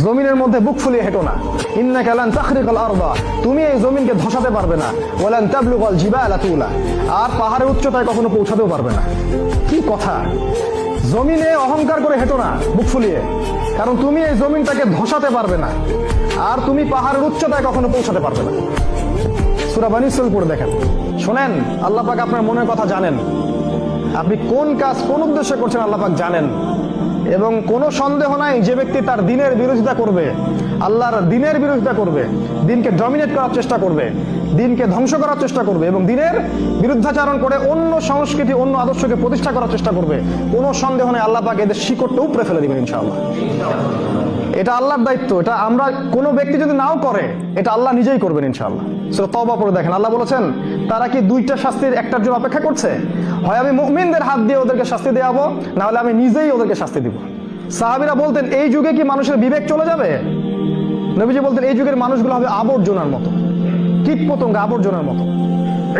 জমিনের মধ্যে বুক ফুলিয়ে হেঁটো না। ইন্নাকা লান তাখরিকাল আরদা, তুমি এই জমিনকে ধসাতে পারবে না। ওয়ালান তাবলুগাল জিবালা তুলা, আর পাহাড়ের উচ্চতায় কখনো পৌঁছাতেও পারবে না। কি কথা! জমিনে অহংকার করে হেঁটো না বুক ফুলিয়ে, কারণ তুমি এই জমিনটাকে ধসাতে পারবে না, আর তুমি পাহাড়ের উচ্চতায় কখনো পৌঁছাতে পারবে না। সূরা বনী ইসরাঈল পড়ে দেখেন। শোনেন, আল্লাহ পাক আপনার মনের কথা জানেন, আপনি কোন কাজ কোন উদ্দেশ্যে করছেন আল্লাহ পাক জানেন। এবং কোনো সন্দেহ নাই, যে ব্যক্তি তার দিনের বিরোধিতা করবে, আল্লাহর দিনের বিরোধিতা করবে, দিনকে ডমিনেট করার চেষ্টা করবে, দিনকে ধ্বংস করার চেষ্টা করবে এবং দিনের বিরুদ্ধাচারণ করে অন্য সংস্কৃতি অন্য আদর্শকে প্রতিষ্ঠা করার চেষ্টা করবে, কোনো সন্দেহ নেই আল্লাহ পাক এদের শিকড়টা উপড়ে ফেলে দিবেন ইনশাআল্লাহ। এটা আল্লাহর দায়িত্ব। এটা আমরা কোনো ব্যক্তি যদি নাও করে, এটা আল্লাহ নিজেই করবেন ইনশাআল্লাহ। সূরা তওবা পড়ে দেখেন, আল্লাহ বলেছেন তারা কি দুইটা শাস্তির একটার জন্য অপেক্ষা করছে? হয় আমি মুমিনদের হাত দিয়ে ওদেরকে শাস্তি দেওয়াবো, না হলে আমি নিজেই ওদেরকে শাস্তি দিব। সাহাবীরা বলতেন, এই যুগে কি মানুষের বিবেক চলে যাবে? নবীজি বলতেন, এই যুগের মানুষগুলো হবে আবর্জনার মতো, কীট পতঙ্গ আবর্জনার মতো।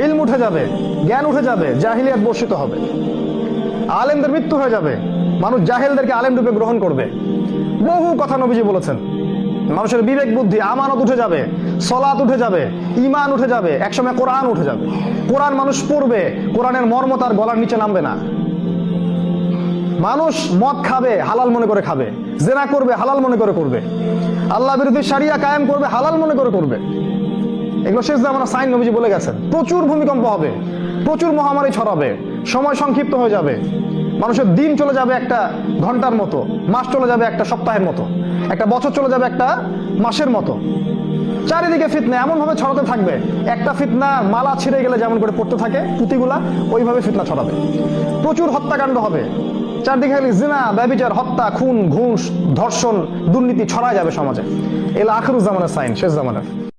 ইলম উঠে যাবে, জ্ঞান উঠে যাবে, জাহিলিয়াত বর্ষিত হবে, আলেমদের মৃত্যু হয়ে যাবে, মানুষ জাহেলদেরকে আলেম রূপে গ্রহণ করবে। বহু কথা নবীজি বলেছেন। মানুষের বিবেক বুদ্ধি আমানত উঠে যাবে, সলাত উঠে যাবে, ঈমান উঠে যাবে, একসময় কোরআন উঠে যাবে। কোরআন মানুষ পড়বে, কোরআনের মর্ম তার গলার নিচে নামবে না। মানুষ মদ খাবে, হালাল মনে করে খাবে, জেনা করবে, হালাল মনে করে করবে, আল্লাহ বিরোধী শরিয়া কায়েম করবে, হালাল মনে করে করবে। এগুলো শেষ জামানার সাইন নবীজি বলে গেছেন। প্রচুর ভূমিকম্প হবে, প্রচুর মহামারী ছড়াবে, সময় সংক্ষিপ্ত হয়ে যাবে, মানুষের দিন চলে যাবে একটা ঘন্টার মতো, মাস চলে যাবে একটা সপ্তাহের মতো, একটা বছর চলে যাবে একটা মাসের মতো। চারিদিকে ফিতনা এমন ভাবে ছড়াতে থাকবে, একটা ফিতনা মালা ছিঁড়ে গেলে যেমন করে পড়তে থাকে পুঁতিগুলা, ওইভাবে ফিতনা ছড়াবে। প্রচুর হত্যাকাণ্ড হবে, চারদিকে খালি জিনা, ব্যভিচার, হত্যা, খুন, ঘুষ, ধর্ষণ, দুর্নীতি ছড়ায় যাবে সমাজে। এলা আখিরুজ জামানের সাইন, শেষ জামানের।